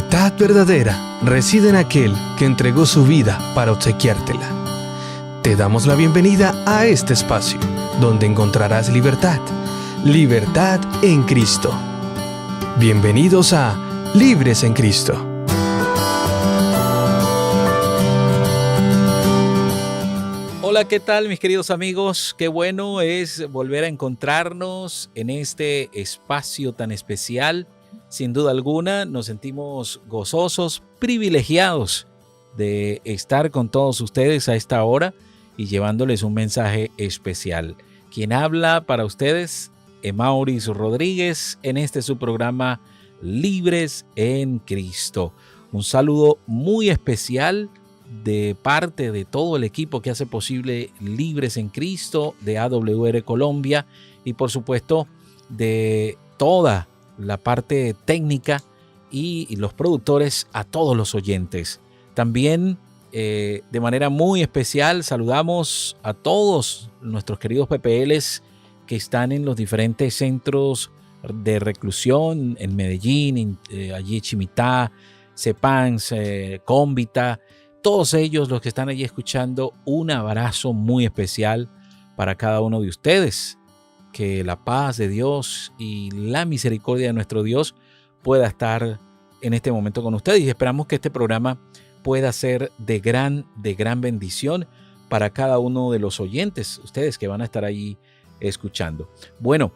libertad verdadera reside en aquel que entregó su vida para obsequiártela. Te damos la bienvenida a este espacio, donde encontrarás libertad, libertad en Cristo. Bienvenidos a Libres en Cristo. Hola, ¿qué tal mis queridos amigos? Qué bueno es volver a encontrarnos en este espacio tan especial. Sin duda alguna nos sentimos gozosos, privilegiados de estar con todos ustedes a esta hora y llevándoles un mensaje especial. Quien habla para ustedes, Emauris Rodríguez, en este su programa Libres en Cristo. Un saludo muy especial de parte de todo el equipo que hace posible Libres en Cristo, de AWR Colombia y por supuesto de toda la parte técnica y los productores, a todos los oyentes. También de manera muy especial saludamos a todos nuestros queridos PPLs que están en los diferentes centros de reclusión en Medellín, allí Chimitá, Cepans, Cómbita, todos ellos los que están allí escuchando. Un abrazo muy especial para cada uno de ustedes. Que la paz de Dios y la misericordia de nuestro Dios pueda estar en este momento con ustedes, y esperamos que este programa pueda ser de gran bendición para cada uno de los oyentes, ustedes que van a estar ahí escuchando. Bueno,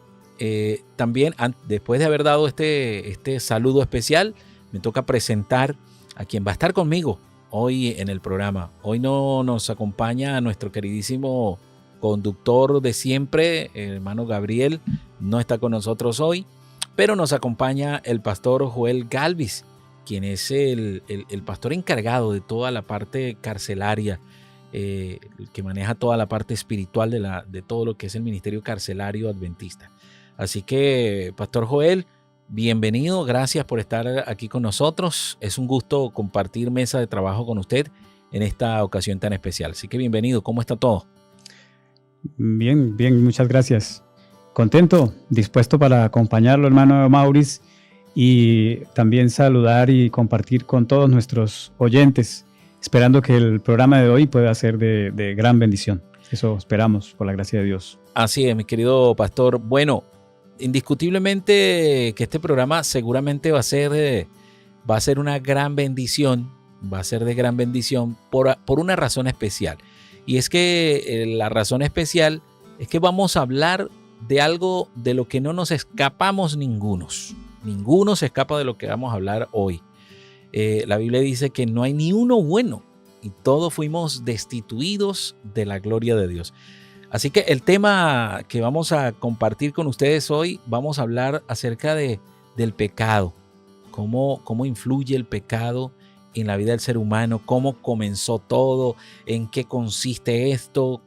también después de haber dado este saludo especial, me toca presentar a quien va a estar conmigo hoy en el programa. Hoy no nos acompaña nuestro queridísimo conductor de siempre, el hermano Gabriel, no está con nosotros hoy, pero nos acompaña el pastor Joel Galvis, quien es el pastor encargado de toda la parte carcelaria, el que maneja toda la parte espiritual de todo lo que es el ministerio carcelario adventista. Así que, pastor Joel, bienvenido, gracias por estar aquí con nosotros. Es un gusto compartir mesa de trabajo con usted en esta ocasión tan especial. Así que bienvenido, ¿cómo está todo? Bien, muchas gracias. Contento, dispuesto para acompañarlo, hermano Emauris, y también saludar y compartir con todos nuestros oyentes, esperando que el programa de hoy pueda ser de gran bendición. Eso esperamos, por la gracia de Dios. Así es, mi querido pastor. Bueno, indiscutiblemente que este programa seguramente va a ser una gran bendición, va a ser de gran bendición por una razón especial. Y es que la razón especial es que vamos a hablar de algo de lo que no nos escapamos ningunos. Ninguno se escapa de lo que vamos a hablar hoy. La Biblia dice que no hay ni uno bueno y todos fuimos destituidos de la gloria de Dios. Así que el tema que vamos a compartir con ustedes hoy, vamos a hablar acerca del pecado. Cómo influye el pecado en la vida del ser humano, cómo comenzó todo, en qué consiste esto.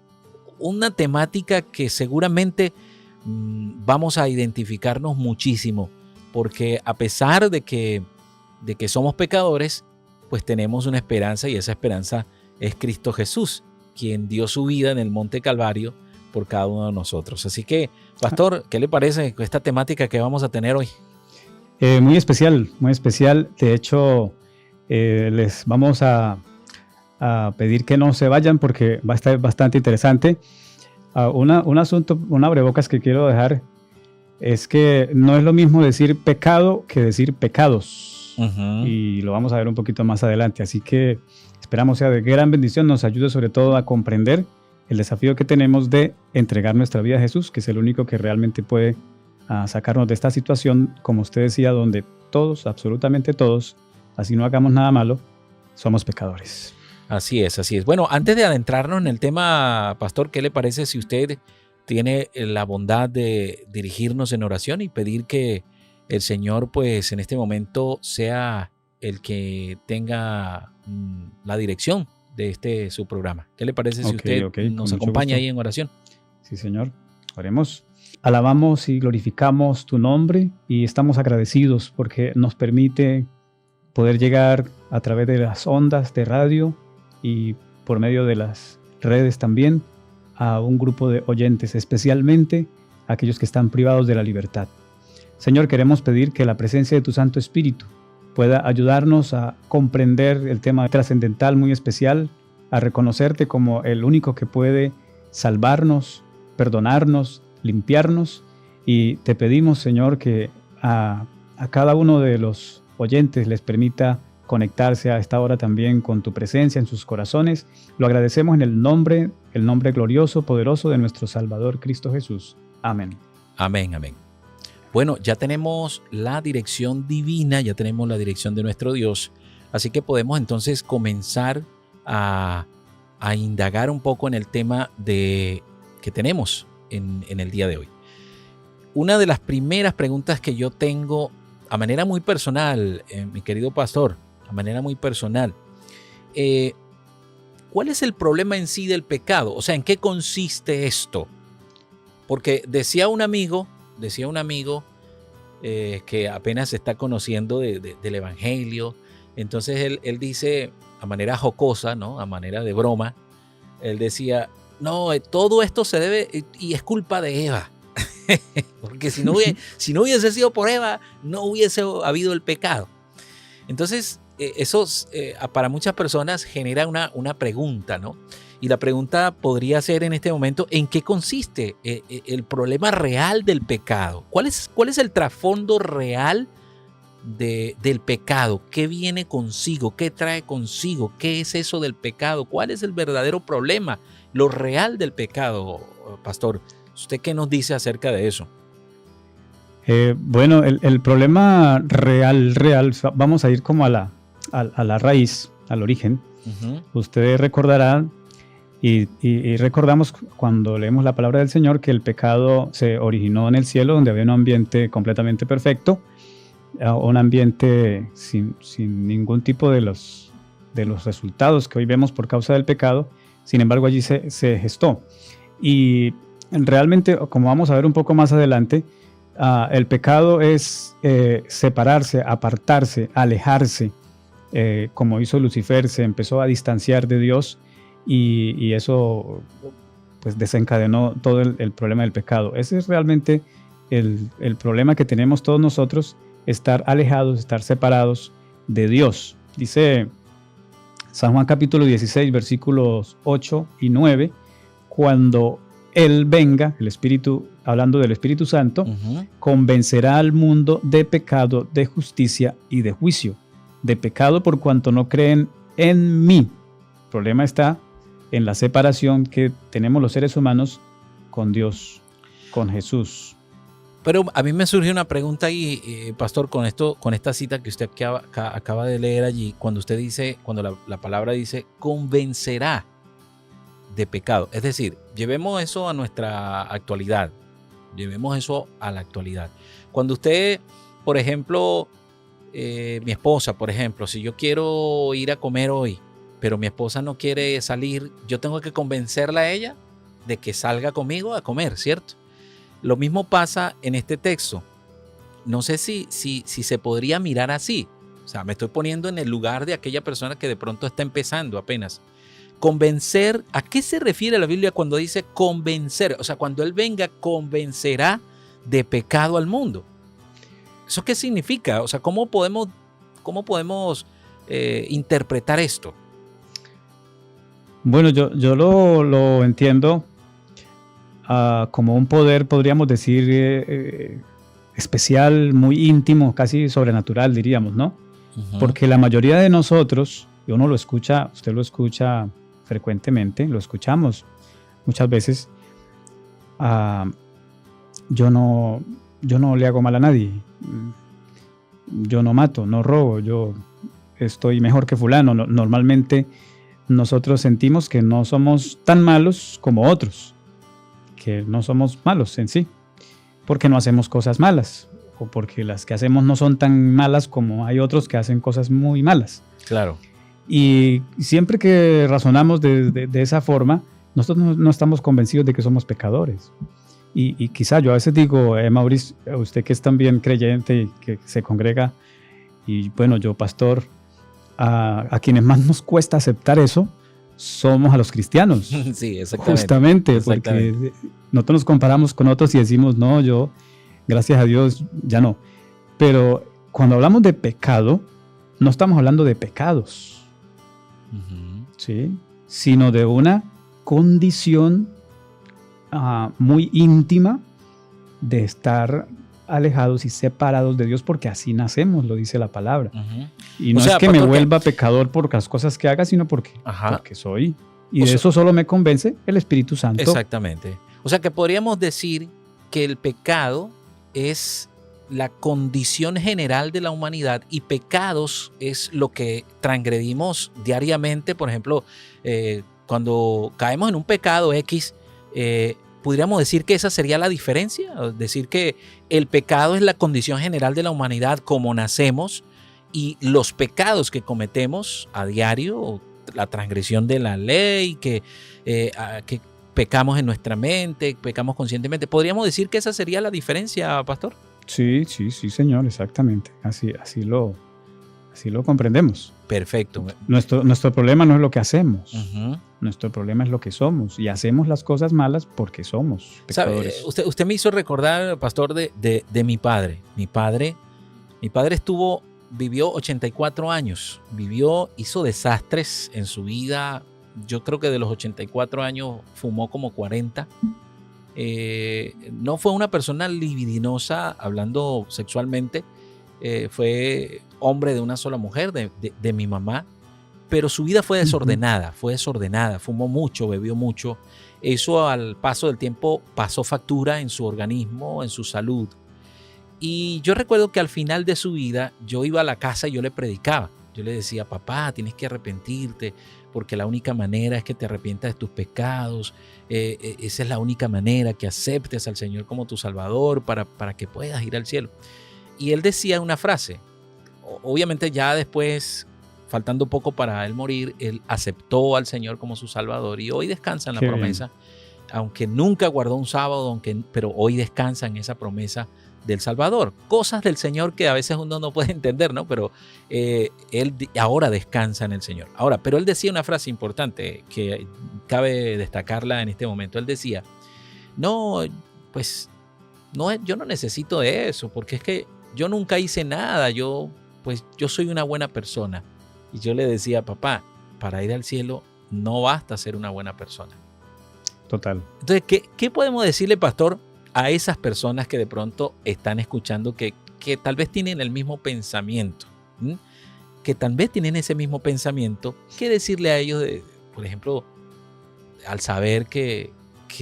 Una temática que seguramente vamos a identificarnos muchísimo, porque a pesar de que somos pecadores, pues tenemos una esperanza, y esa esperanza es Cristo Jesús, quien dio su vida en el Monte Calvario por cada uno de nosotros. Así que, pastor, ¿qué le parece esta temática que vamos a tener hoy? Muy especial. De hecho, les vamos a pedir que no se vayan porque va a estar bastante interesante. Un asunto, un abrebocas que quiero dejar es que no es lo mismo decir pecado que decir pecados. Y lo vamos a ver un poquito más adelante. Así que esperamos sea de gran bendición, nos ayude sobre todo a comprender el desafío que tenemos de entregar nuestra vida a Jesús, que es el único que realmente puede sacarnos de esta situación, como usted decía, donde todos, absolutamente todos, así no hagamos nada malo, somos pecadores. Así es. Bueno, antes de adentrarnos en el tema, pastor, ¿qué le parece si usted tiene la bondad de dirigirnos en oración y pedir que el Señor, pues, en este momento sea el que tenga la dirección de su programa? ¿Qué le parece si usted nos acompaña ahí en oración? Sí, Señor. Oremos. Alabamos y glorificamos tu nombre y estamos agradecidos porque nos permite poder llegar a través de las ondas de radio y por medio de las redes también a un grupo de oyentes, especialmente aquellos que están privados de la libertad. Señor, queremos pedir que la presencia de tu Santo Espíritu pueda ayudarnos a comprender el tema trascendental muy especial, a reconocerte como el único que puede salvarnos, perdonarnos, limpiarnos. Y te pedimos, Señor, que a cada uno de los oyentes les permita conectarse a esta hora también con tu presencia en sus corazones. Lo agradecemos en el nombre glorioso, poderoso de nuestro Salvador Cristo Jesús. Amén. Amén, amén. Bueno, ya tenemos la dirección divina, ya tenemos la dirección de nuestro Dios, así que podemos entonces comenzar a indagar un poco en el tema que tenemos en el día de hoy. Una de las primeras preguntas que yo tengo a manera muy personal, mi querido pastor, a manera muy personal, ¿cuál es el problema en sí del pecado? O sea, ¿en qué consiste esto? Porque decía un amigo que apenas se está conociendo del Evangelio, entonces él dice a manera jocosa, ¿no? A manera de broma, él decía, no, todo esto se debe y es culpa de Eva. Porque si no hubiese sido por Eva, no hubiese habido el pecado. Entonces, eso para muchas personas genera una pregunta, ¿no? Y la pregunta podría ser en este momento, ¿en qué consiste el problema real del pecado? ¿Cuál es el trasfondo real del pecado? ¿Qué viene consigo? ¿Qué trae consigo? ¿Qué es eso del pecado? ¿Cuál es el verdadero problema? Lo real del pecado, pastor. ¿Usted qué nos dice acerca de eso? Bueno, el problema real, vamos a ir como a la raíz, al origen. Uh-huh. Ustedes recordarán y recordamos cuando leemos la palabra del Señor que el pecado se originó en el cielo, donde había un ambiente completamente perfecto, un ambiente sin ningún tipo de los resultados que hoy vemos por causa del pecado. Sin embargo, allí se gestó. Y realmente, como vamos a ver un poco más adelante, el pecado es separarse, apartarse, alejarse, como hizo Lucifer, se empezó a distanciar de Dios y eso pues desencadenó todo el problema del pecado. Ese es realmente el problema que tenemos todos nosotros, estar alejados, estar separados de Dios. Dice San Juan capítulo 16, versículos 8 y 9, cuando Él venga, el Espíritu, hablando del Espíritu Santo, uh-huh, convencerá al mundo de pecado, de justicia y de juicio. De pecado por cuanto no creen en mí. El problema está en la separación que tenemos los seres humanos con Dios, con Jesús. Pero a mí me surgió una pregunta ahí, pastor, con esta cita que usted acaba de leer allí, cuando usted dice, cuando la palabra dice convencerá de pecado. Es decir, llevemos eso a nuestra actualidad. Llevemos eso a la actualidad. Cuando usted, por ejemplo, mi esposa, por ejemplo, si yo quiero ir a comer hoy, pero mi esposa no quiere salir, yo tengo que convencerla a ella de que salga conmigo a comer, ¿cierto? Lo mismo pasa en este texto. No sé si se podría mirar así. O sea, me estoy poniendo en el lugar de aquella persona que de pronto está empezando apenas. Convencer, ¿a qué se refiere la Biblia cuando dice convencer? O sea, cuando Él venga, convencerá de pecado al mundo. ¿Eso qué significa? O sea, ¿cómo podemos interpretar esto? Bueno, yo lo entiendo como un poder, podríamos decir, especial, muy íntimo, casi sobrenatural, diríamos, ¿no? Uh-huh. Porque la mayoría de nosotros, y uno lo escucha, usted lo escucha frecuentemente, lo escuchamos muchas veces, yo no le hago mal a nadie, yo no mato, no robo, yo estoy mejor que fulano. Normalmente nosotros sentimos que no somos tan malos como otros, que no somos malos en sí, porque no hacemos cosas malas, o porque las que hacemos no son tan malas como hay otros que hacen cosas muy malas. Claro. Y siempre que razonamos de esa forma, nosotros no estamos convencidos de que somos pecadores. Y quizá yo a veces digo, Mauricio, usted que es también creyente y que se congrega, y bueno, yo pastor, a quienes más nos cuesta aceptar eso, somos a los cristianos. Sí, exactamente. Justamente, porque nosotros nos comparamos con otros y decimos, no, yo, gracias a Dios, ya no. Pero cuando hablamos de pecado, no estamos hablando de pecados, ¿sí? Sino de una condición muy íntima de estar alejados y separados de Dios, porque así nacemos, lo dice la palabra. Y no es que me vuelva pecador por las cosas que haga, sino porque soy. Y de eso solo me convence el Espíritu Santo. Exactamente. O sea que podríamos decir que el pecado es la condición general de la humanidad y pecados es lo que transgredimos diariamente. Por ejemplo, cuando caemos en un pecado X, ¿podríamos decir que esa sería la diferencia? Decir que el pecado es la condición general de la humanidad como nacemos y los pecados que cometemos a diario, la transgresión de la ley, que pecamos en nuestra mente, pecamos conscientemente. ¿Podríamos decir que esa sería la diferencia, pastor? Sí, señor, exactamente. Así lo comprendemos. Perfecto. Nuestro problema no es lo que hacemos. Nuestro problema es lo que somos. Y hacemos las cosas malas porque somos pecadores. ¿Sabe? Usted me hizo recordar, pastor, de mi padre. Mi padre vivió 84 años. Hizo desastres en su vida. Yo creo que de los 84 años fumó como 40. No fue una persona libidinosa hablando sexualmente. Fue hombre de una sola mujer, de mi mamá. Pero su vida fue desordenada, fumó mucho, bebió mucho. Eso al paso del tiempo pasó factura en su organismo, en su salud. Y yo recuerdo que al final de su vida yo iba a la casa y yo le predicaba. Yo le decía, papá, tienes que arrepentirte porque la única manera es que te arrepientas de tus pecados. Esa es la única manera, que aceptes al Señor como tu Salvador para que puedas ir al cielo. Y él decía una frase. Obviamente ya después, faltando poco para él morir, él aceptó al Señor como su Salvador y hoy descansa en la promesa. Aunque nunca guardó un sábado, pero hoy descansa en esa promesa del Salvador. Cosas del Señor que a veces uno no puede entender, ¿no? Pero él ahora descansa en el Señor. Pero él decía una frase importante que cabe destacarla en este momento. Él decía, yo no necesito de eso, porque es que yo nunca hice nada, yo soy una buena persona. Y yo le decía, papá, para ir al cielo no basta ser una buena persona. Total. Entonces, ¿qué podemos decirle, pastor, a esas personas que de pronto están escuchando que tal vez tienen el mismo pensamiento? Que tal vez tienen ese mismo pensamiento. ¿Qué decirle a ellos, por ejemplo, al saber que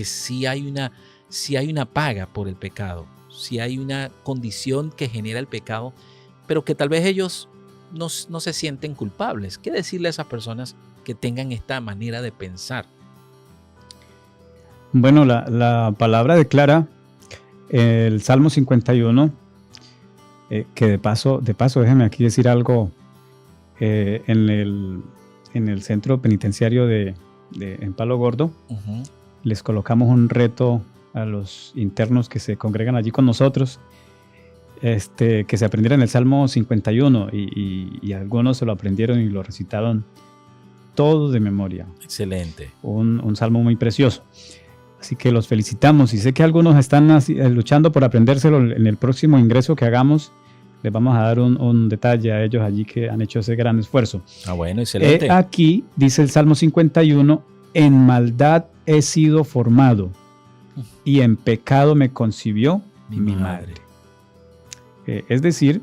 sí hay una paga por el pecado, sí hay una condición que genera el pecado, pero que tal vez ellos no se sienten culpables? ¿Qué decirle a esas personas que tengan esta manera de pensar? Bueno, la palabra declara el Salmo 51, que de paso déjeme aquí decir algo. En el centro penitenciario en Palo Gordo, les colocamos un reto a los internos que se congregan allí con nosotros, que se aprendieran el Salmo 51 y algunos se lo aprendieron y lo recitaron todo de memoria. Excelente. Un salmo muy precioso. Así que los felicitamos y sé que algunos están luchando por aprendérselo. En el próximo ingreso que hagamos les vamos a dar un detalle a ellos allí que han hecho ese gran esfuerzo. Bueno, excelente. Aquí dice el Salmo 51, en maldad he sido formado y en pecado me concibió mi madre. Es decir,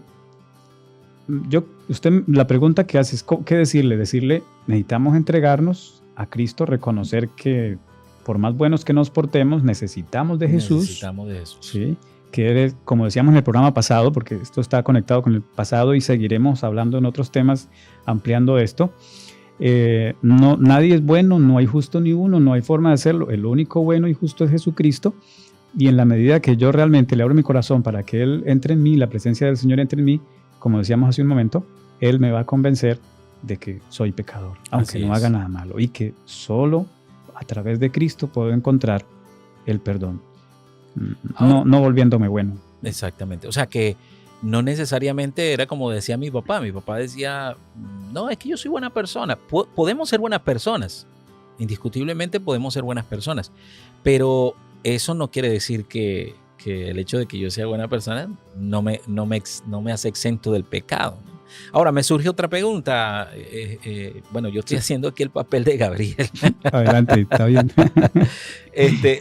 la pregunta que hace es, ¿qué decirle? Decirle, necesitamos entregarnos a Cristo, reconocer que por más buenos que nos portemos, necesitamos de Jesús. Necesitamos de Jesús. ¿Sí? Que como decíamos en el programa pasado, porque esto está conectado con el pasado y seguiremos hablando en otros temas, ampliando esto. Nadie es bueno, no hay justo ni uno, no hay forma de hacerlo. El único bueno y justo es Jesucristo. Y en la medida que yo realmente le abro mi corazón para que Él entre en mí, la presencia del Señor entre en mí, como decíamos hace un momento, Él me va a convencer de que soy pecador, aunque no haga nada malo, y que solo a través de Cristo puedo encontrar el perdón. No volviéndome bueno. Exactamente. O sea que no necesariamente era como decía mi papá. Mi papá decía, no, es que yo soy buena persona. Podemos ser buenas personas. Indiscutiblemente podemos ser buenas personas. Pero eso no quiere decir que el hecho de que yo sea buena persona no me hace exento del pecado. Ahora, me surge otra pregunta. Bueno, yo estoy haciendo aquí el papel de Gabriel. Adelante, está bien.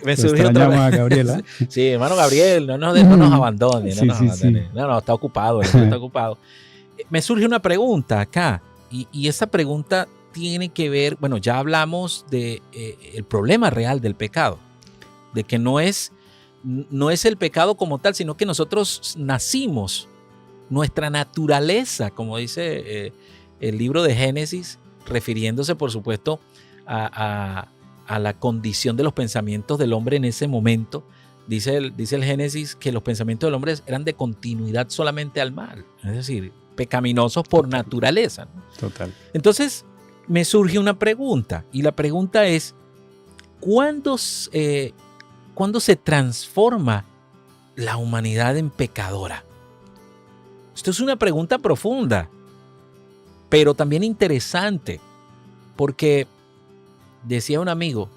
Me surge otra extrañamos a Gabriela. Sí, hermano Gabriel, no nos abandone. Sí, sí, sí. No, está ocupado, está ocupado. Me surge una pregunta acá, y esa pregunta tiene que ver, bueno, ya hablamos de el problema real del pecado, de que no es el pecado como tal, sino que nosotros nacimos, nuestra naturaleza, como dice el libro de Génesis, refiriéndose por supuesto a la condición de los pensamientos del hombre en ese momento. Dice el Génesis que los pensamientos del hombre eran de continuidad solamente al mal, es decir, pecaminosos por naturaleza, ¿no? Total. Entonces me surge una pregunta, y la pregunta es, ¿cuándo se transforma la humanidad en pecadora? Esto es una pregunta profunda, pero también interesante, porque decía un amigo,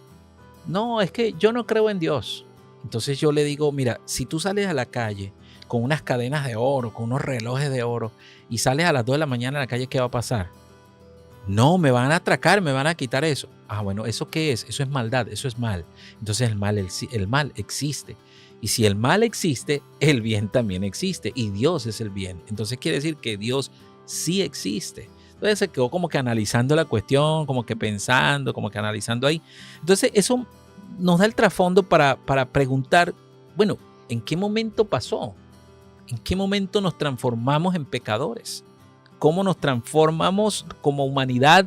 no, es que yo no creo en Dios. Entonces yo le digo, mira, si tú sales a la calle con unas cadenas de oro, con unos relojes de oro, y sales a las 2 de la mañana a la calle, ¿qué va a pasar? No, me van a atracar, me van a quitar eso. Ah, bueno, ¿eso qué es? Eso es maldad, eso es mal. Entonces el mal existe. Y si el mal existe, el bien también existe. Y Dios es el bien. Entonces quiere decir que Dios sí existe. Entonces se quedó como que analizando la cuestión, como que pensando, como que analizando ahí. Entonces eso nos da el trasfondo para preguntar, bueno, ¿en qué momento pasó? ¿En qué momento nos transformamos en pecadores? ¿Cómo nos transformamos como humanidad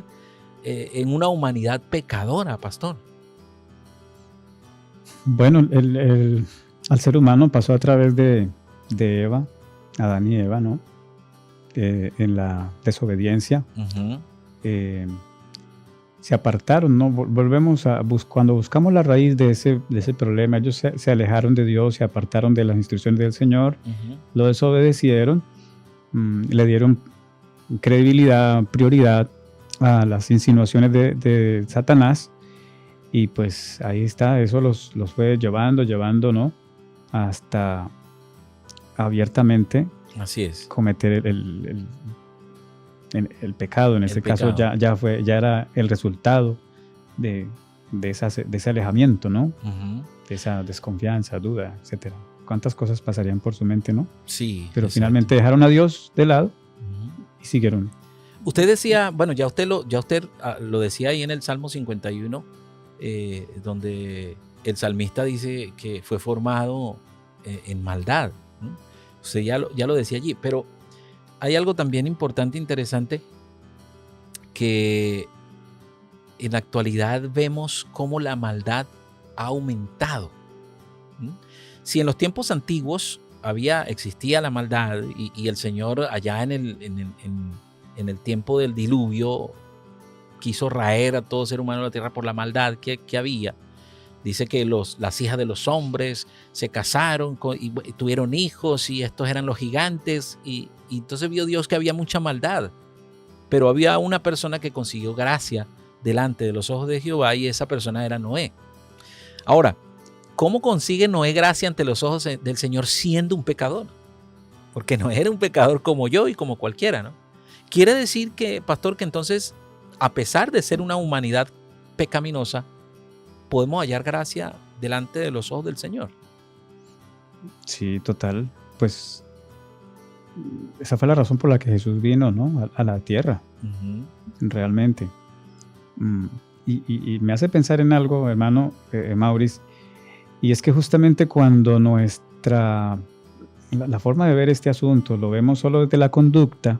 en una humanidad pecadora, pastor? Bueno, al ser humano pasó a través de Eva, Adán y Eva, ¿no? En la desobediencia. Uh-huh. Se apartaron, ¿no? Volvemos cuando buscamos la raíz de ese problema, ellos se alejaron de Dios, se apartaron de las instrucciones del Señor, uh-huh. Lo desobedecieron, le dieron credibilidad, prioridad a las insinuaciones de Satanás, y pues ahí está, eso los fue llevando, ¿no? Hasta abiertamente así es, cometer el pecado. En este caso ya era el resultado de ese alejamiento, ¿no? Uh-huh. De esa desconfianza, duda, etcétera. ¿Cuántas cosas pasarían por su mente, no? Sí. Pero exacto. Finalmente dejaron a Dios de lado, uh-huh. Y siguieron. Usted decía, bueno, ya usted lo decía ahí en el Salmo 51, donde el salmista dice que fue formado en maldad, ¿no? Usted ya lo decía allí, pero hay algo también importante, interesante, que en la actualidad vemos cómo la maldad ha aumentado. Si en los tiempos antiguos existía la maldad y el Señor allá en el tiempo del diluvio quiso raer a todo ser humano de la tierra por la maldad que había, dice que las hijas de los hombres se casaron y tuvieron hijos, y estos eran los gigantes, y entonces vio Dios que había mucha maldad, pero había una persona que consiguió gracia delante de los ojos de Jehová, y esa persona era Noé. Ahora, ¿cómo consigue Noé gracia ante los ojos del Señor siendo un pecador? Porque Noé era un pecador como yo y como cualquiera, ¿no? Quiere decir que, pastor, que entonces, a pesar de ser una humanidad pecaminosa, podemos hallar gracia delante de los ojos del Señor. Sí, total. Pues esa fue la razón por la que Jesús vino, ¿no? A la tierra, uh-huh. Realmente. Y me hace pensar en algo, hermano Maurice, y es que justamente cuando la forma de ver este asunto lo vemos solo desde la conducta,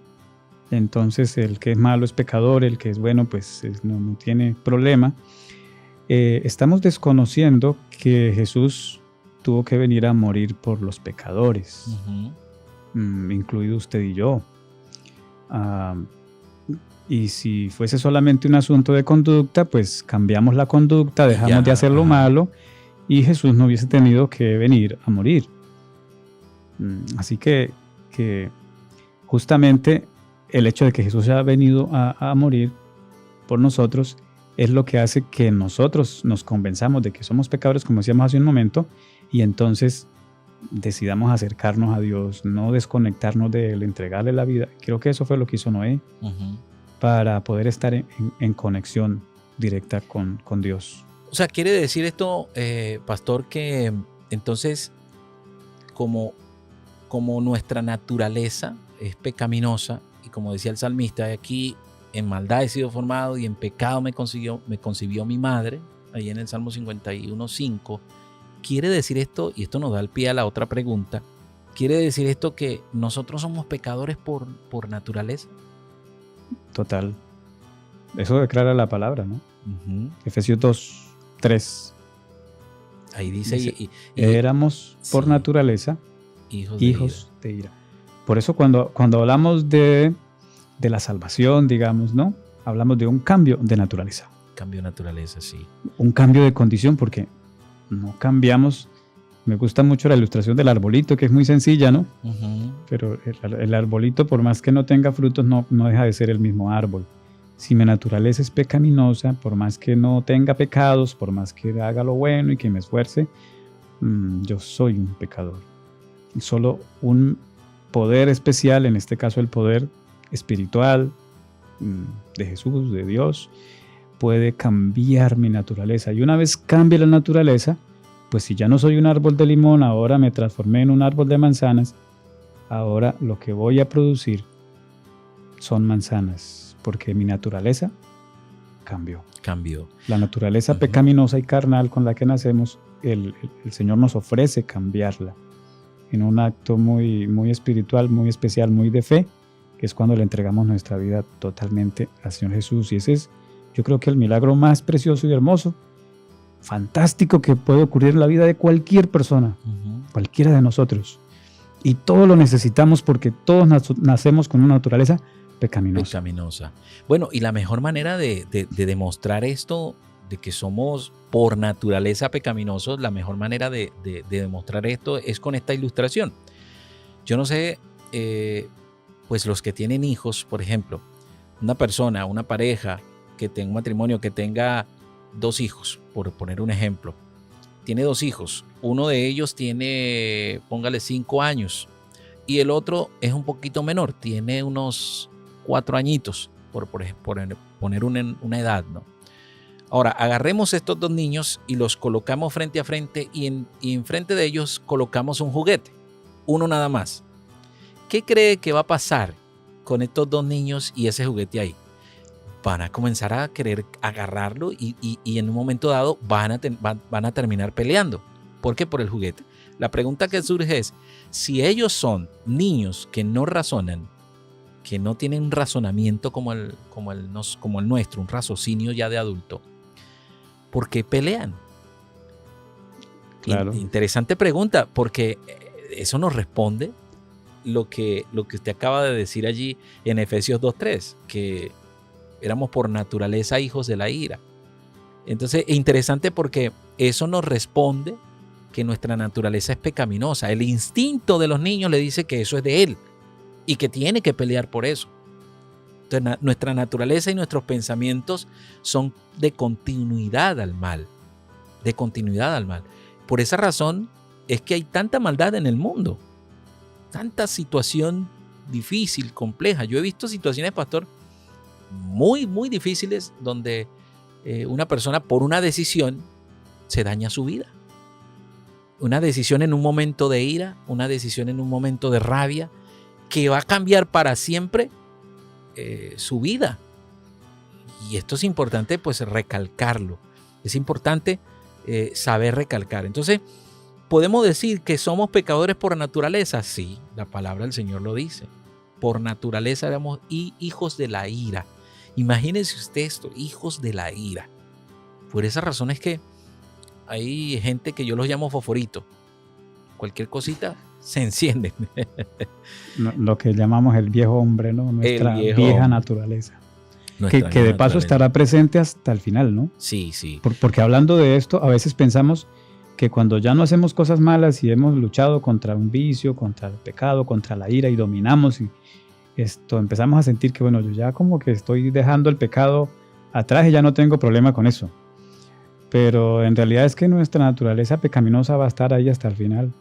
entonces el que es malo es pecador, el que es bueno pues no tiene problema. Estamos desconociendo que Jesús tuvo que venir a morir por los pecadores, uh-huh. Incluido usted y yo. Y si fuese solamente un asunto de conducta, pues cambiamos la conducta, dejamos de hacer lo malo, y Jesús no hubiese tenido que venir a morir. Así que justamente el hecho de que Jesús haya venido a morir por nosotros es lo que hace que nosotros nos convenzamos de que somos pecadores, como decíamos hace un momento, y entonces decidamos acercarnos a Dios, no desconectarnos de Él, entregarle la vida. Creo que eso fue lo que hizo Noé para poder estar en conexión directa con Dios. O sea, quiere decir esto, pastor, que entonces como nuestra naturaleza es pecaminosa, y como decía el salmista, aquí en maldad he sido formado y en pecado me concibió mi madre, ahí en el Salmo 51:5, quiere decir esto, y esto nos da el pie a la otra pregunta, quiere decir esto que nosotros somos pecadores por naturaleza. Total. Eso declara la palabra, ¿no? Efesios 2:3. Ahí dice, éramos por naturaleza hijos de ira. Por eso cuando hablamos de la salvación, digamos, ¿no? Hablamos de un cambio de naturaleza. Cambio de naturaleza, sí. Un cambio de condición, porque no cambiamos. Me gusta mucho la ilustración del arbolito, que es muy sencilla, ¿no? Pero el arbolito, por más que no tenga frutos, no deja de ser el mismo árbol. Si mi naturaleza es pecaminosa, por más que no tenga pecados, por más que haga lo bueno y que me esfuerce, yo soy un pecador. Y solo un poder especial, en este caso el poder espiritual de Jesús, de Dios, puede cambiar mi naturaleza. Y una vez cambie la naturaleza, pues si ya no soy un árbol de limón, ahora me transformé en un árbol de manzanas, ahora lo que voy a producir son manzanas. Porque mi naturaleza cambió. La naturaleza pecaminosa y carnal con la que nacemos, el Señor nos ofrece cambiarla en un acto muy, muy espiritual, muy especial, muy de fe, que es cuando le entregamos nuestra vida totalmente al Señor Jesús. Y ese es, yo creo que el milagro más precioso y hermoso, fantástico que puede ocurrir en la vida de cualquier persona, cualquiera de nosotros. Y todo lo necesitamos porque todos nacemos con una naturaleza pecaminosa. Bueno, y la mejor manera de demostrar esto, de que somos por naturaleza pecaminosos, la mejor manera de demostrar esto es con esta ilustración. Yo no sé, pues los que tienen hijos, por ejemplo, una pareja que tenga un matrimonio que tenga 2 hijos, por poner un ejemplo, tiene 2 hijos, uno de ellos tiene, póngale 5 años, y el otro es un poquito menor, tiene unos 4 añitos, por poner una edad, ¿no? Ahora, agarremos estos 2 niños y los colocamos frente a frente y enfrente de ellos colocamos un juguete, uno nada más. ¿Qué cree que va a pasar con estos 2 niños y ese juguete ahí? Van a comenzar a querer agarrarlo y en un momento dado van a terminar peleando. ¿Por qué? Por el juguete. La pregunta que surge es, si ellos son niños que no razonan, que no tienen un razonamiento como el nuestro, un raciocinio ya de adulto, ¿por qué pelean? Claro. Interesante pregunta, porque eso nos responde lo que usted acaba de decir allí en Efesios 2:3, que éramos por naturaleza hijos de la ira. Entonces, es interesante porque eso nos responde que nuestra naturaleza es pecaminosa. El instinto de los niños le dice que eso es de él y que tiene que pelear por eso. Entonces, nuestra naturaleza y nuestros pensamientos son de continuidad al mal. De continuidad al mal. Por esa razón es que hay tanta maldad en el mundo. Tanta situación difícil, compleja. Yo he visto situaciones, pastor, muy, muy difíciles donde una persona por una decisión se daña su vida. Una decisión en un momento de ira, una decisión en un momento de rabia, que va a cambiar para siempre su vida. Y esto es importante, pues, recalcarlo. Es importante saber recalcar. Entonces, ¿podemos decir que somos pecadores por naturaleza? Sí, la palabra del Señor lo dice. Por naturaleza éramos hijos de la ira. Imagínense usted esto, hijos de la ira. Por esa razón es que hay gente que yo los llamo fosforito. Cualquier cosita se enciende. Lo que llamamos el viejo hombre, ¿no? Nuestra vieja naturaleza. Que de paso estará presente hasta el final, ¿no? Sí, sí. Porque hablando de esto, a veces pensamos que cuando ya no hacemos cosas malas y hemos luchado contra un vicio, contra el pecado, contra la ira y dominamos y empezamos a sentir que, bueno, yo ya como que estoy dejando el pecado atrás y ya no tengo problema con eso. Pero en realidad es que nuestra naturaleza pecaminosa va a estar ahí hasta el final.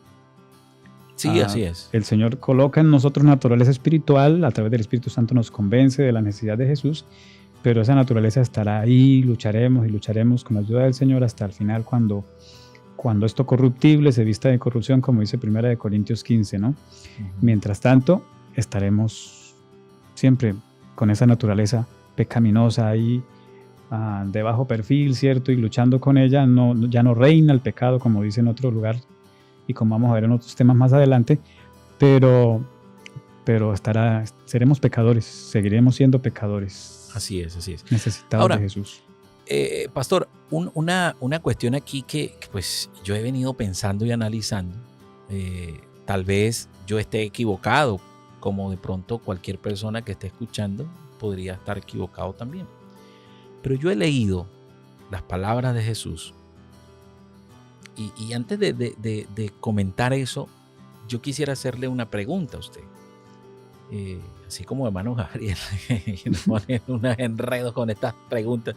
Sí, así es. El Señor coloca en nosotros naturaleza espiritual, a través del Espíritu Santo nos convence de la necesidad de Jesús, pero esa naturaleza estará ahí, lucharemos y lucharemos con la ayuda del Señor hasta el final, cuando esto corruptible se vista de corrupción, como dice 1 Corintios 15, ¿no? Mientras tanto, estaremos siempre con esa naturaleza pecaminosa ahí, de bajo perfil, ¿cierto? Y luchando con ella, ya no reina el pecado, como dice en otro lugar, y como vamos a ver en otros temas más adelante, pero seremos pecadores, seguiremos siendo pecadores. Así es, así es. Necesitados Ahora, de Jesús. Pastor, una cuestión aquí que pues yo he venido pensando y analizando. Tal vez yo esté equivocado, como de pronto cualquier persona que esté escuchando podría estar equivocado también. Pero yo he leído las palabras de Jesús y antes de comentar eso, yo quisiera hacerle una pregunta a usted. Así como hermano Gabriel, nos pone unos enredos con estas preguntas.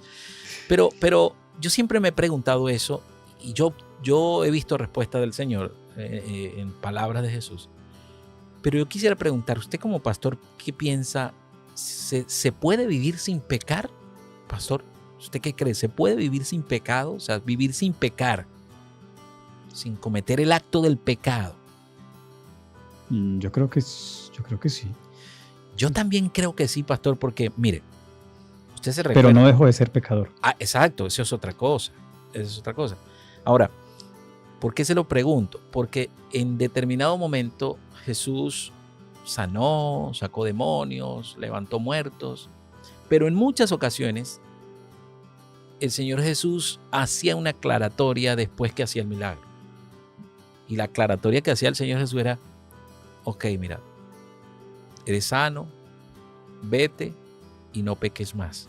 Pero yo siempre me he preguntado eso y yo he visto respuesta del Señor en palabras de Jesús. Pero yo quisiera preguntar, usted como pastor, ¿qué piensa? ¿Se puede vivir sin pecar? Pastor, ¿usted qué cree? ¿Se puede vivir sin pecado? O sea, vivir sin pecar, sin cometer el acto del pecado. Yo creo que sí. Yo también creo que sí, pastor, porque mire, usted se recuerda. Pero no dejo de ser pecador. Exacto, eso es otra cosa. Ahora, ¿por qué se lo pregunto? Porque en determinado momento Jesús sanó, sacó demonios, levantó muertos, pero en muchas ocasiones el Señor Jesús hacía una aclaratoria después que hacía el milagro. Y la aclaratoria que hacía el Señor Jesús era: ok, mira, eres sano, vete y no peques más.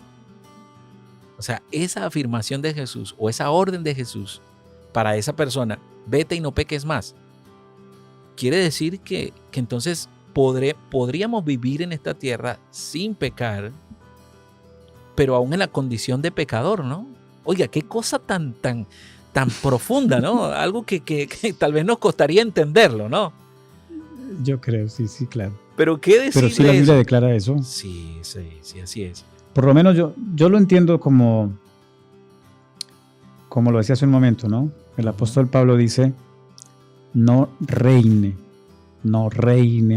O sea, esa afirmación de Jesús o esa orden de Jesús para esa persona, vete y no peques más, quiere decir que entonces podríamos vivir en esta tierra sin pecar, pero aún en la condición de pecador, ¿no? Oiga, qué cosa tan profunda, ¿no? Algo que tal vez nos costaría entenderlo, ¿no? Yo creo, sí, claro. Pero ¿qué decir? Pero sí la Biblia declara eso. Sí, así es. Por lo menos yo lo entiendo como lo decía hace un momento, ¿no? El apóstol Pablo dice: no reine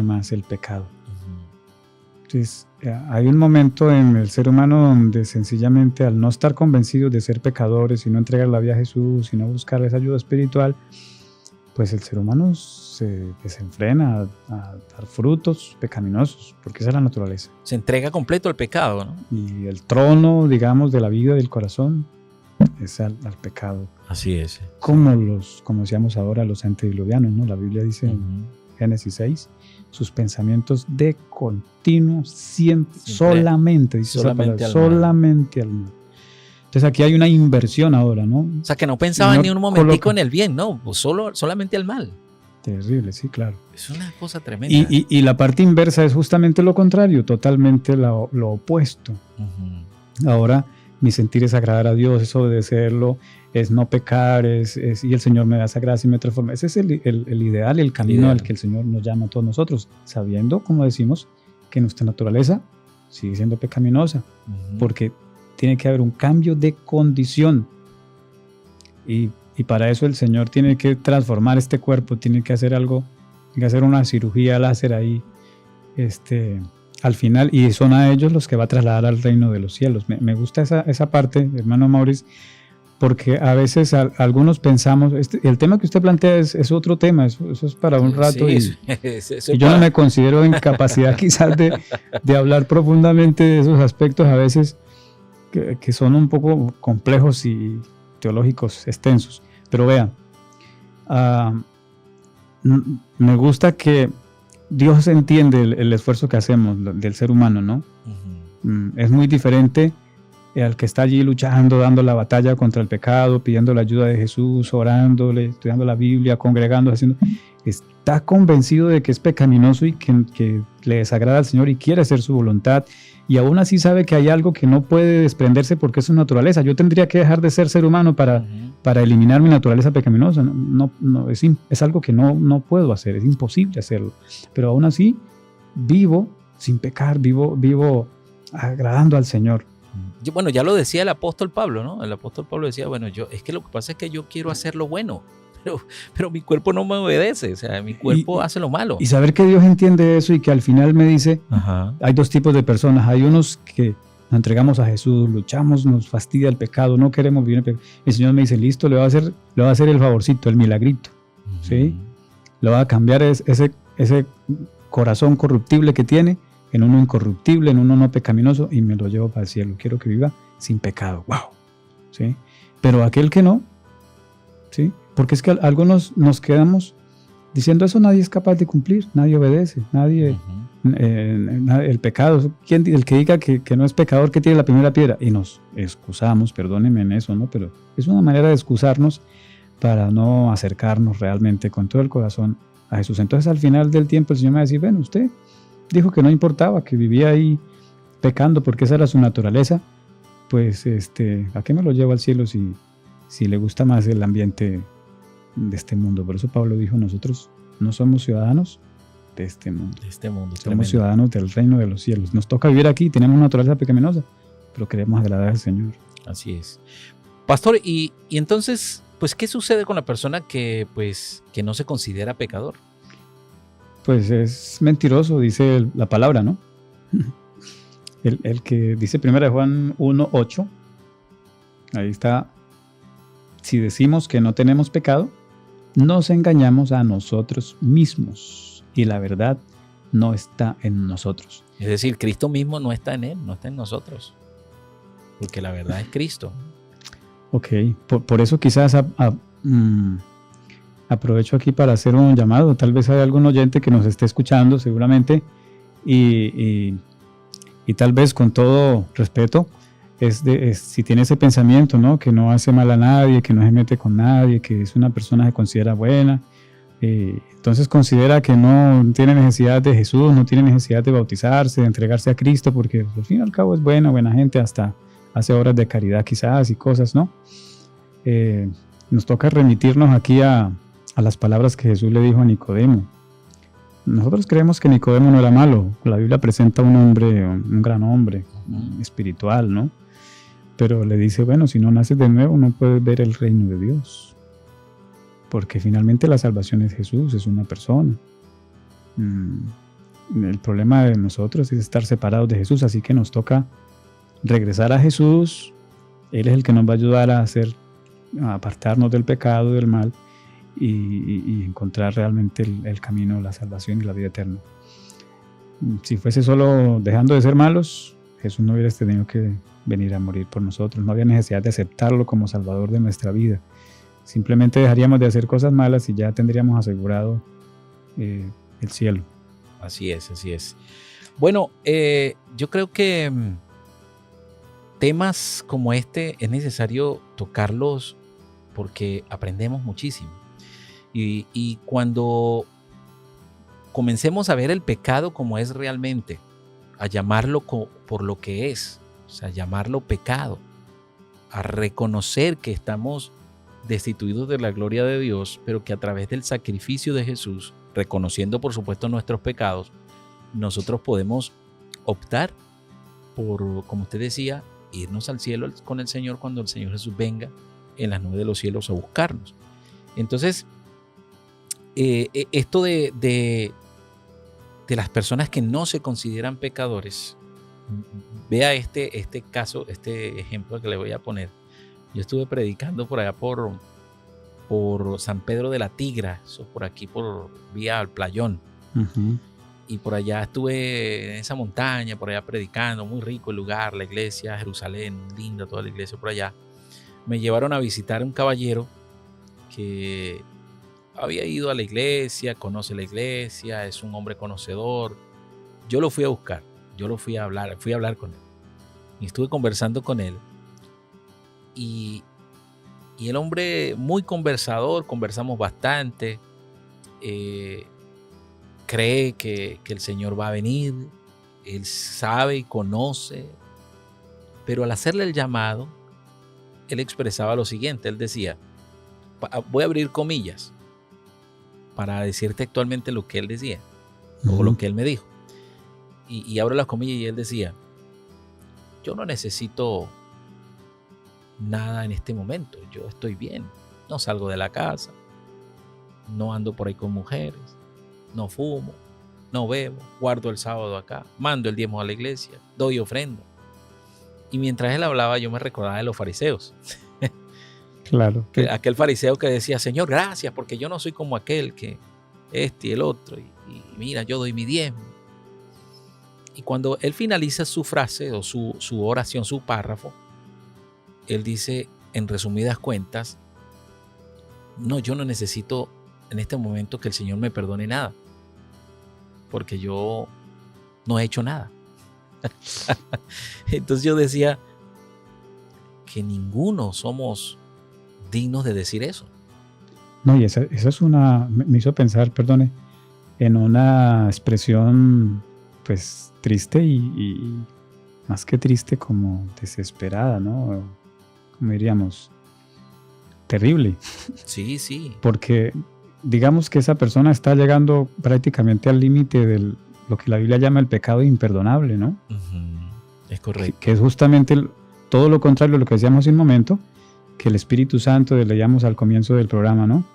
más el pecado. Entonces, hay un momento en el ser humano donde sencillamente, al no estar convencidos de ser pecadores y no entregar la vida a Jesús y no buscar esa ayuda espiritual, pues el ser humano se desenfrena a dar frutos pecaminosos, porque esa es la naturaleza. Se entrega completo al pecado, ¿no? Y el trono, digamos, de la vida del corazón es al pecado. Así es. Como decíamos ahora, los antediluvianos, ¿no? La Biblia dice en Génesis 6, sus pensamientos de continuo, siempre. Solamente, dice solamente al mal. Entonces aquí hay una inversión ahora, ¿no? O sea, que no pensaban ni un momentico en el bien, ¿no? Pues solamente al mal. Terrible, sí, claro. Es una cosa tremenda. Y la parte inversa es justamente lo contrario, totalmente lo opuesto. Ahora, mi sentir es agradar a Dios, es obedecerlo, es no pecar, y el Señor me da esa gracia y me transforma. Ese es el ideal, el camino al que el Señor nos llama a todos nosotros, sabiendo, como decimos, que nuestra naturaleza sigue siendo pecaminosa, porque tiene que haber un cambio de condición. Y para eso el Señor tiene que transformar este cuerpo, tiene que hacer algo, tiene que hacer una cirugía láser ahí, al final, y son a ellos los que va a trasladar al reino de los cielos. Me gusta esa parte, hermano Maurice, porque a veces algunos pensamos, el tema que usted plantea es otro tema, eso es para un rato, sí, y yo no me considero en capacidad quizás de hablar profundamente de esos aspectos a veces que son un poco complejos y teológicos extensos. Pero vean, me gusta que Dios entiende el esfuerzo que hacemos del ser humano, ¿no? Es muy diferente al que está allí luchando, dando la batalla contra el pecado, pidiendo la ayuda de Jesús, orándole, estudiando la Biblia, congregando, haciendo. está convencido de que es pecaminoso y que le desagrada al Señor y quiere hacer su voluntad, y aún así sabe que hay algo que no puede desprenderse porque es su naturaleza. Yo tendría que dejar de ser humano para eliminar mi naturaleza pecaminosa. Es algo que no puedo hacer, es imposible hacerlo. Pero aún así vivo sin pecar, vivo agradando al Señor. Bueno, ya lo decía el apóstol Pablo, ¿no? El apóstol Pablo decía, bueno, es que lo que pasa es que yo quiero hacer lo bueno, pero mi cuerpo no me obedece, o sea, mi cuerpo hace lo malo. Y saber que Dios entiende eso y que al final me dice, hay dos tipos de personas. Hay unos que nos entregamos a Jesús, luchamos, nos fastidia el pecado, no queremos vivir en pecado. El Señor me dice, listo, le va a hacer el favorcito, el milagrito, ¿sí? Le va a cambiar ese corazón corruptible que tiene en uno incorruptible, en uno no pecaminoso, y me lo llevo para el cielo. Quiero que viva sin pecado. ¡Wow! ¿Sí? Pero aquel que no, ¿sí? Porque es que algunos nos quedamos diciendo eso, nadie es capaz de cumplir, nadie obedece, nadie, el pecado, el que diga que no es pecador, que tiene la primera piedra, y nos excusamos, perdónenme en eso, ¿no? Pero es una manera de excusarnos para no acercarnos realmente con todo el corazón a Jesús. Entonces al final del tiempo el Señor me va a decir, bueno, usted dijo que no importaba, que vivía ahí pecando porque esa era su naturaleza, pues ¿a qué me lo llevo al cielo si le gusta más el ambiente de este mundo? Por eso Pablo dijo, nosotros no somos ciudadanos de este mundo. Somos ciudadanos del reino de los cielos. Nos toca vivir aquí, tenemos una naturaleza pecaminosa, pero queremos agradar al Señor. Así es. Pastor, y entonces, pues, ¿qué sucede con la persona que no se considera pecador? Pues es mentiroso, dice la palabra, ¿no? El que dice 1 Juan 1:8, ahí está, si decimos que no tenemos pecado, nos engañamos a nosotros mismos y la verdad no está en nosotros. Es decir, Cristo mismo no está en él, no está en nosotros, porque la verdad es Cristo. Ok, por eso quizás aprovecho aquí para hacer un llamado. Tal vez hay algún oyente que nos esté escuchando seguramente y tal vez con todo respeto, si tiene ese pensamiento, ¿no? Que no hace mal a nadie, que no se mete con nadie, que es una persona que se considera buena, entonces considera que no tiene necesidad de Jesús, no tiene necesidad de bautizarse, de entregarse a Cristo, porque al fin y al cabo es buena gente, hasta hace obras de caridad quizás y cosas, ¿no? Nos toca remitirnos aquí a las palabras que Jesús le dijo a Nicodemo. Nosotros creemos que Nicodemo no era malo. La Biblia presenta un hombre, un gran hombre espiritual, ¿no? Pero le dice, bueno, si no naces de nuevo no puedes ver el reino de Dios. Porque finalmente la salvación es Jesús, es una persona. El problema de nosotros es estar separados de Jesús, así que nos toca regresar a Jesús. Él es el que nos va a ayudar a apartarnos del pecado, del mal, y encontrar realmente el camino, la salvación y la vida eterna. Si fuese solo dejando de ser malos, Jesús no hubiera tenido que venir a morir por nosotros. No había necesidad de aceptarlo como Salvador de nuestra vida. Simplemente dejaríamos de hacer cosas malas y ya tendríamos asegurado el cielo. Así es, así es. Bueno, yo creo que temas como este es necesario tocarlos porque aprendemos muchísimo. Y cuando comencemos a ver el pecado como es realmente, a llamarlo por lo que es, o sea, llamarlo pecado, a reconocer que estamos destituidos de la gloria de Dios, pero que a través del sacrificio de Jesús, reconociendo por supuesto nuestros pecados, nosotros podemos optar por, como usted decía, irnos al cielo con el Señor cuando el Señor Jesús venga en las nubes de los cielos a buscarnos. Entonces, esto de las personas que no se consideran pecadores, vea este caso, este ejemplo que le voy a poner. Yo estuve predicando por allá por San Pedro de la Tigra, eso por aquí, por vía al Playón. Uh-huh. Y por allá estuve en esa montaña, por allá predicando, muy rico el lugar, la iglesia, Jerusalén, linda toda la iglesia por allá. Me llevaron a visitar un caballero que había ido a la iglesia, conoce la iglesia, es un hombre conocedor. Yo lo fui a buscar, fui a hablar con él. Y estuve conversando con él. Y el hombre muy conversador, conversamos bastante. cree que el Señor va a venir, él sabe y conoce, pero al hacerle el llamado, él expresaba lo siguiente, él decía, voy a abrir comillas para decirte actualmente lo que él decía, o lo que él me dijo, y abro las comillas y él decía, yo no necesito nada en este momento, yo estoy bien, no salgo de la casa, no ando por ahí con mujeres, no fumo, no bebo, guardo el sábado acá, mando el diezmo a la iglesia, doy ofrenda. Y mientras él hablaba yo me recordaba de los fariseos. Claro. Aquel fariseo que decía, Señor, gracias, porque yo no soy como aquel que este y el otro, y mira, yo doy mi diezmo. Y cuando él finaliza su frase o su oración, su párrafo, él dice, en resumidas cuentas, no, yo no necesito en este momento que el Señor me perdone nada, porque yo no he hecho nada. Entonces yo decía que ninguno somos dignos de decir eso. No, y esa es me hizo pensar, perdone, en una expresión pues triste y más que triste, como desesperada, ¿no? Como diríamos, terrible. Sí, sí. Porque digamos que esa persona está llegando prácticamente al límite de lo que la Biblia llama el pecado imperdonable, ¿no? Es correcto. Que es justamente todo lo contrario de lo que decíamos hace un momento, que el Espíritu Santo, leíamos al comienzo del programa, ¿no?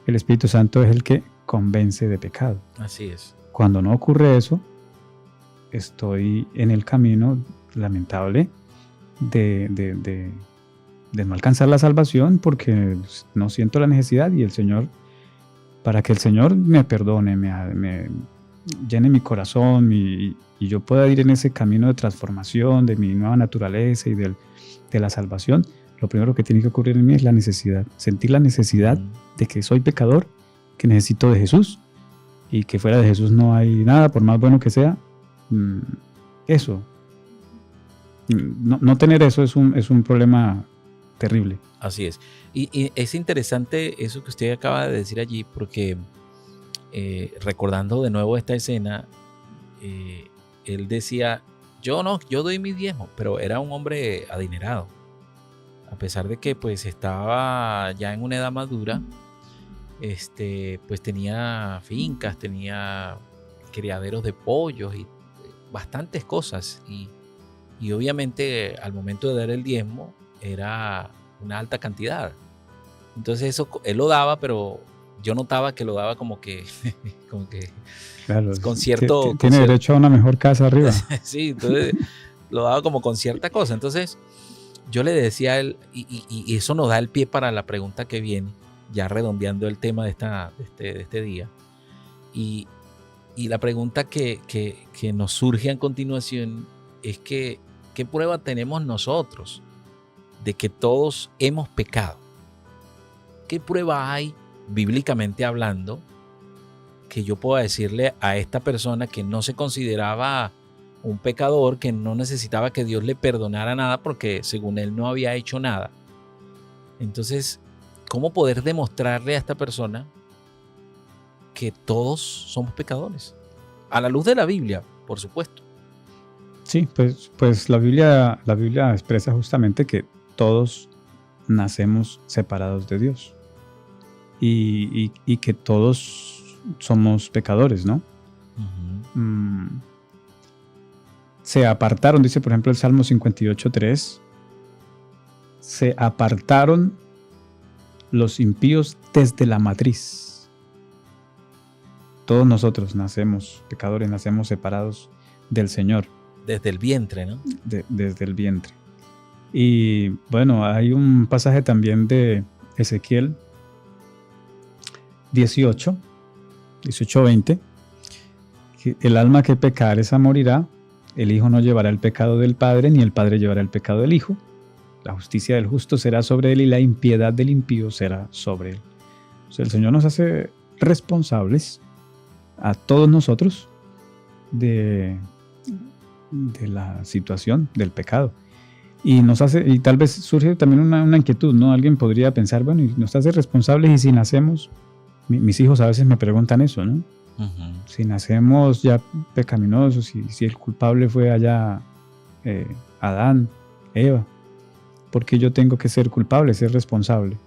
El Espíritu Santo es el que convence de pecado. Así es. Cuando no ocurre eso, estoy en el camino lamentable de no alcanzar la salvación porque no siento la necesidad y el Señor, para que el Señor me perdone, me llene mi corazón y yo pueda ir en ese camino de transformación de mi nueva naturaleza y de la salvación, lo primero que tiene que ocurrir en mí es la necesidad, sentir la necesidad de que soy pecador, que necesito de Jesús y que fuera de Jesús no hay nada, por más bueno que sea. Eso, no tener eso es un problema terrible. Así es. Y es interesante eso que usted acaba de decir allí, porque recordando de nuevo esta escena, él decía, yo doy mi diezmo, pero era un hombre adinerado. A pesar de que pues estaba ya en una edad madura, pues tenía fincas, tenía criaderos de pollos y bastantes cosas. Y obviamente al momento de dar el diezmo era una alta cantidad. Entonces eso él lo daba, pero yo notaba que lo daba como que claro, con cierto... Tiene derecho a una mejor casa arriba. Sí, entonces lo daba como con cierta cosa. Entonces yo le decía a él, y eso nos da el pie para la pregunta que viene, ya redondeando el tema de este día. Y la pregunta que nos surge a continuación es que, ¿qué prueba tenemos nosotros de que todos hemos pecado? ¿Qué prueba hay, bíblicamente hablando, que yo pueda decirle a esta persona que no se consideraba un pecador, que no necesitaba que Dios le perdonara nada porque según él no había hecho nada? Entonces, ¿cómo poder demostrarle a esta persona que todos somos pecadores? A la luz de la Biblia, por supuesto. Sí, pues la Biblia expresa justamente que todos nacemos separados de Dios y que todos somos pecadores, ¿no? Se apartaron, dice por ejemplo el Salmo 58:3, se apartaron los impíos desde la matriz. Todos nosotros nacemos pecadores, nacemos separados del Señor. Desde el vientre, ¿no? Desde el vientre. Y bueno, hay un pasaje también de Ezequiel 18:20, que el alma que pecare esa morirá, el Hijo no llevará el pecado del Padre, ni el Padre llevará el pecado del Hijo. La justicia del justo será sobre él y la impiedad del impío será sobre él. O sea, el Señor nos hace responsables a todos nosotros de la situación del pecado. Y tal vez surge también una inquietud, ¿no? Alguien podría pensar, bueno, y nos hace responsables y si nacemos Mis hijos a veces me preguntan eso, ¿no? Ujú. Si nacemos ya pecaminosos, si el culpable fue allá Adán, Eva, ¿por qué yo tengo que ser culpable, ser responsable?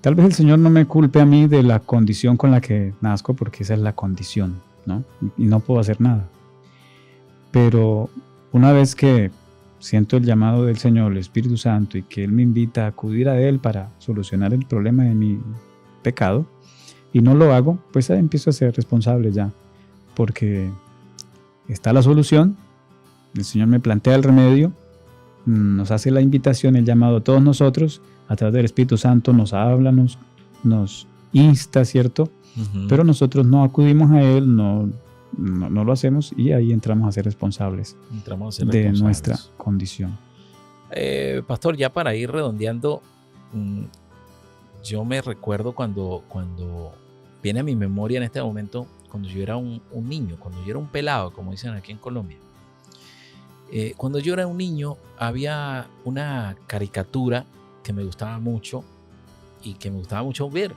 Tal vez el Señor no me culpe a mí de la condición con la que nazco, porque esa es la condición, ¿no? Y no puedo hacer nada. Pero una vez que siento el llamado del Señor, el Espíritu Santo, y que Él me invita a acudir a Él para solucionar el problema de mi pecado, y no lo hago, pues ahí empiezo a ser responsable ya, porque está la solución, el Señor me plantea el remedio, nos hace la invitación, el llamado a todos nosotros, a través del Espíritu Santo nos habla, nos insta, ¿cierto? Ujú. Pero nosotros no acudimos a Él, no lo hacemos, y ahí entramos a ser responsables Entramos a ser de responsables. nuestra condición. Pastor, ya para ir redondeando, yo me recuerdo cuando viene a mi memoria en este momento, cuando yo era un niño, cuando yo era un pelado, como dicen aquí en Colombia. Cuando yo era un niño, había una caricatura que me gustaba mucho y que me gustaba mucho ver.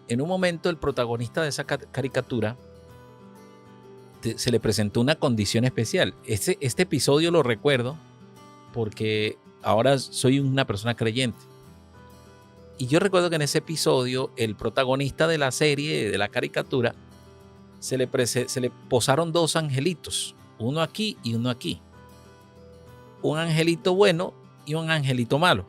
En un momento, el protagonista de esa caricatura se le presentó una condición especial. Este episodio lo recuerdo porque ahora soy una persona creyente. Y yo recuerdo que en ese episodio, el protagonista de la serie, de la caricatura, se le posaron dos angelitos, uno aquí y uno aquí. Un angelito bueno y un angelito malo.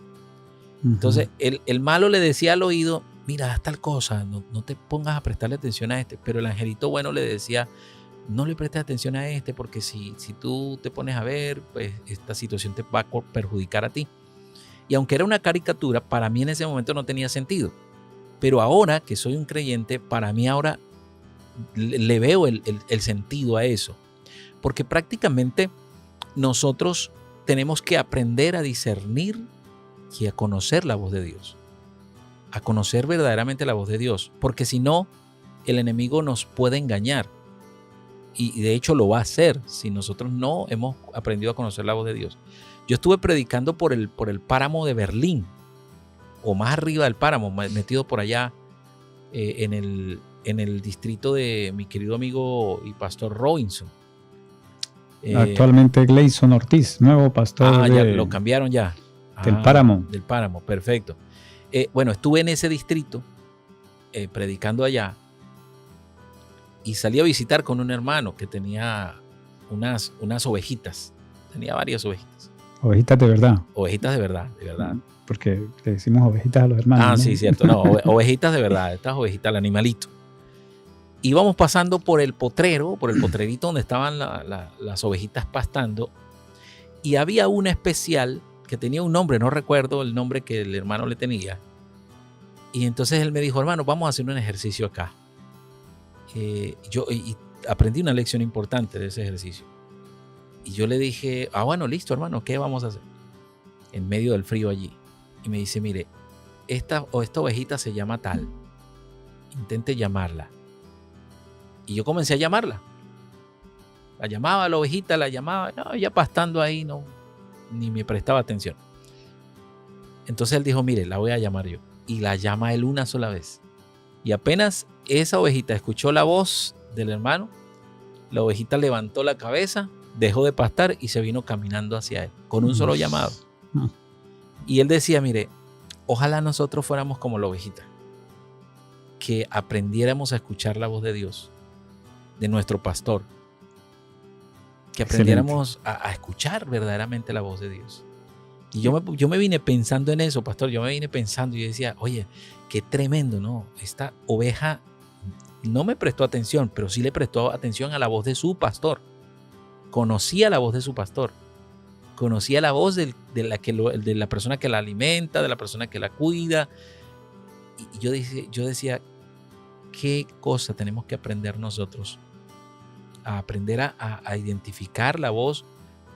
Entonces, el malo le decía al oído, mira, haz tal cosa, no te pongas a prestarle atención a este. Pero el angelito bueno le decía, no le prestes atención a este, porque si tú te pones a ver, pues esta situación te va a perjudicar a ti. Y aunque era una caricatura, para mí en ese momento no tenía sentido. Pero ahora que soy un creyente, para mí ahora le veo el sentido a eso. Porque prácticamente nosotros tenemos que aprender a discernir y a conocer la voz de Dios. A conocer verdaderamente la voz de Dios. Porque si no, el enemigo nos puede engañar. Y de hecho lo va a hacer si nosotros no hemos aprendido a conocer la voz de Dios. Yo estuve predicando por el páramo de Berlín, o más arriba del páramo, metido por allá en el distrito de mi querido amigo y pastor Robinson. Actualmente Gleison Ortiz, nuevo pastor ya lo cambiaron ya. Del páramo. Del páramo, perfecto. Bueno, estuve en ese distrito predicando allá y salí a visitar con un hermano que tenía unas ovejitas. Tenía varias ovejitas. Ovejitas de verdad. Ovejitas de verdad, de verdad. Porque le decimos ovejitas a los hermanos. ¿no? Sí, cierto. No, ovejitas de verdad. Estas ovejitas, el animalito. Íbamos pasando por el potrerito donde estaban las ovejitas pastando. Y había una especial que tenía un nombre, no recuerdo el nombre que el hermano le tenía. Y entonces él me dijo, hermano, vamos a hacer un ejercicio acá. Yo aprendí una lección importante de ese ejercicio. Y yo le dije, bueno, listo, hermano, ¿qué vamos a hacer? En medio del frío allí. Y me dice, mire, esta ovejita se llama tal. Intente llamarla. Y yo comencé a llamarla. La llamaba la ovejita, la llamaba. No, ya pastando ahí, no, ni me prestaba atención. Entonces él dijo, mire, la voy a llamar yo. Y la llama él una sola vez. Y apenas esa ovejita escuchó la voz del hermano, la ovejita levantó la cabeza, dejó de pastar y se vino caminando hacia él con un solo llamado. Y él decía, mire, ojalá nosotros fuéramos como la ovejita, que aprendiéramos a escuchar la voz de Dios, de nuestro pastor, que aprendiéramos a escuchar verdaderamente la voz de Dios. Y yo me vine pensando en eso, pastor, yo me vine pensando y decía, oye, qué tremendo, ¿no? Esta oveja no me prestó atención, pero sí le prestó atención a la voz de su pastor. Conocía la voz de su pastor. Conocía la voz de la persona que la alimenta, de la persona que la cuida. Y yo decía, ¿qué cosa tenemos que aprender nosotros? A aprender a identificar la voz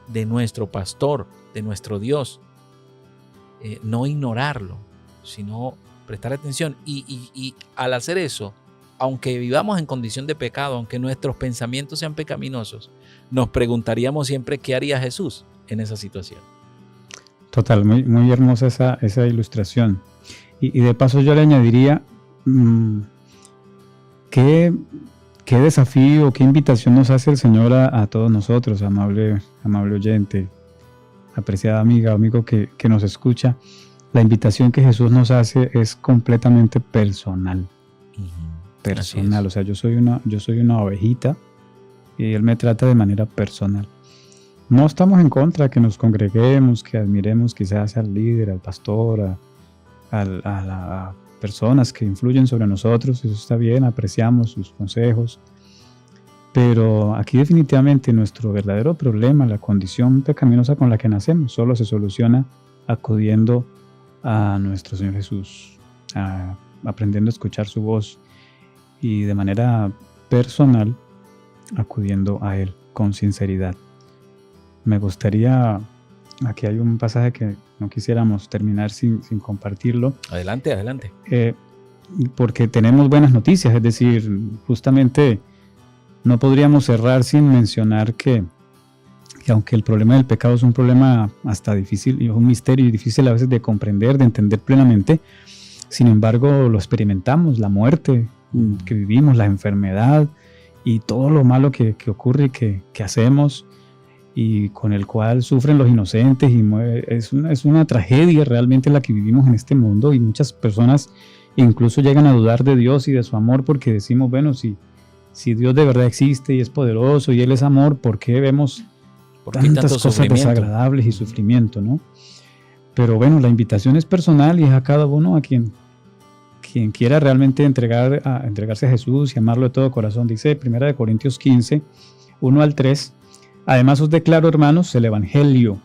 de nuestro pastor, de nuestro Dios. No ignorarlo, sino prestar atención. Y al hacer eso, aunque vivamos en condición de pecado, aunque nuestros pensamientos sean pecaminosos, nos preguntaríamos siempre qué haría Jesús en esa situación. Total, muy, muy hermosa esa ilustración. Y de paso yo le añadiría, ¿qué desafío, qué invitación nos hace el Señor a todos nosotros, amable oyente, apreciada amiga, amigo que nos escucha? La invitación que Jesús nos hace es completamente personal. Personal, o sea, yo soy una ovejita y Él me trata de manera personal. No estamos en contra de que nos congreguemos, que admiremos quizás al líder, al pastor, a las personas que influyen sobre nosotros. Eso está bien, apreciamos sus consejos. Pero aquí definitivamente nuestro verdadero problema, la condición pecaminosa con la que nacemos, solo se soluciona acudiendo a nuestro Señor Jesús, aprendiendo a escuchar su voz y de manera personal acudiendo a Él con sinceridad. Me gustaría, aquí hay un pasaje que no quisiéramos terminar sin compartirlo. Adelante, adelante. Porque tenemos buenas noticias, es decir, justamente no podríamos cerrar sin mencionar que aunque el problema del pecado es un problema hasta difícil, y es un misterio y difícil a veces de comprender, de entender plenamente, sin embargo lo experimentamos, la muerte que vivimos, la enfermedad y todo lo malo que ocurre y que hacemos y con el cual sufren los inocentes, y es una tragedia realmente la que vivimos en este mundo, y muchas personas incluso llegan a dudar de Dios y de su amor porque decimos, bueno, si Dios de verdad existe y es poderoso y Él es amor, ¿por qué vemos tantas cosas desagradables y sufrimiento, ¿no? Pero bueno, la invitación es personal y es a cada uno a quien quiera realmente entregarse a Jesús y amarlo de todo corazón. Dice 1 Corintios 15, 1 al 3, además os declaro, hermanos, el Evangelio,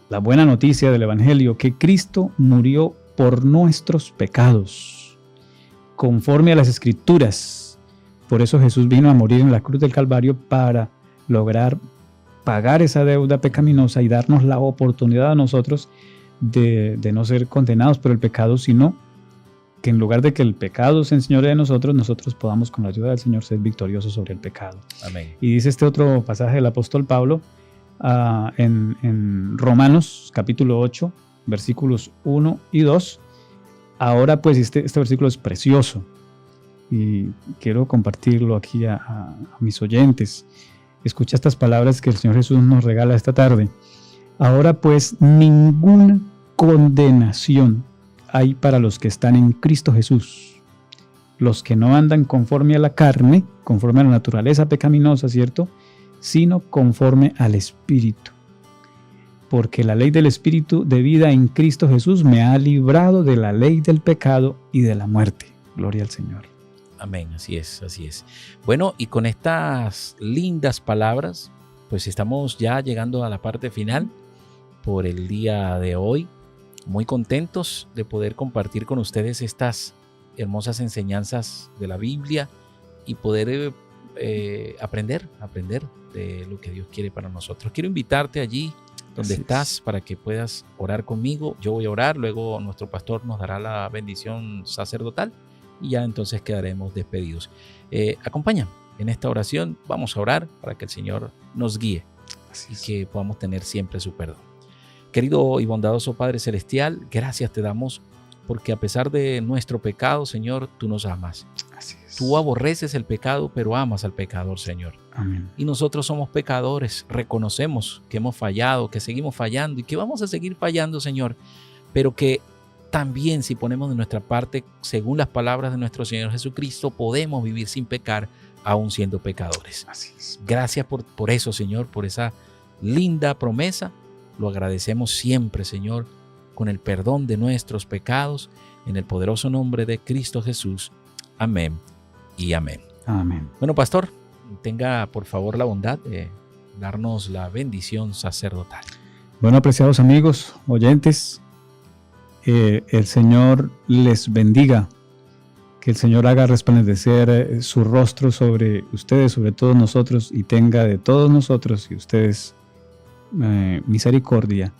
la buena noticia del Evangelio, que Cristo murió por nuestros pecados, conforme a las Escrituras. Por eso Jesús vino a morir en la cruz del Calvario para lograr pagar esa deuda pecaminosa y darnos la oportunidad a nosotros de no ser condenados por el pecado, sino que en lugar de que el pecado se enseñoree de nosotros podamos con la ayuda del Señor ser victoriosos sobre el pecado. Amén. Y dice este otro pasaje del apóstol Pablo en Romanos capítulo 8, versículos 1 y 2. Ahora pues este versículo es precioso y quiero compartirlo aquí a mis oyentes. Escucha estas palabras que el Señor Jesús nos regala esta tarde. Ahora pues ninguna condenación hay para los que están en Cristo Jesús, los que no andan conforme a la carne, conforme a la naturaleza pecaminosa, ¿cierto?, sino conforme al Espíritu. Porque la ley del Espíritu de vida en Cristo Jesús me ha librado de la ley del pecado y de la muerte. Gloria al Señor. Amén, así es, así es. Bueno, y con estas lindas palabras, pues estamos ya llegando a la parte final por el día de hoy. Muy contentos de poder compartir con ustedes estas hermosas enseñanzas de la Biblia y poder aprender de lo que Dios quiere para nosotros. Quiero invitarte allí donde estás para que puedas orar conmigo. Yo voy a orar, luego nuestro pastor nos dará la bendición sacerdotal y ya entonces quedaremos despedidos. Acompáñame en esta oración, vamos a orar para que el Señor nos guíe y que podamos tener siempre su perdón. Querido y bondadoso Padre Celestial, gracias te damos porque a pesar de nuestro pecado, Señor, tú nos amas. Así es. Tú aborreces el pecado, pero amas al pecador, Señor. Amén. Y nosotros somos pecadores, reconocemos que hemos fallado, que seguimos fallando y que vamos a seguir fallando, Señor, pero que también si ponemos de nuestra parte, según las palabras de nuestro Señor Jesucristo, podemos vivir sin pecar, aún siendo pecadores. Así es. Gracias por eso, Señor, por esa linda promesa. Lo agradecemos siempre, Señor, con el perdón de nuestros pecados, en el poderoso nombre de Cristo Jesús. Amén y amén. Amén. Bueno, pastor, tenga por favor la bondad de darnos la bendición sacerdotal. Bueno, apreciados amigos, oyentes, el Señor les bendiga, que el Señor haga resplandecer su rostro sobre ustedes, sobre todos nosotros, y tenga de todos nosotros y ustedes misericordia,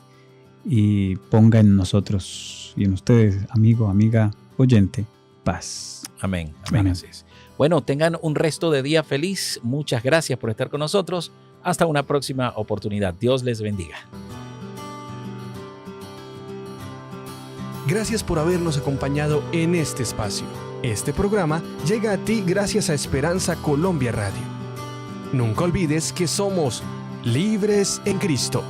y ponga en nosotros y en ustedes, amigo, amiga, oyente, paz. Amén. Amén. Así es. Bueno, tengan un resto de día feliz. Muchas gracias por estar con nosotros. Hasta una próxima oportunidad. Dios les bendiga. Gracias por habernos acompañado en este espacio. Este programa llega a ti gracias a Esperanza Colombia Radio. Nunca olvides que somos libres en Cristo.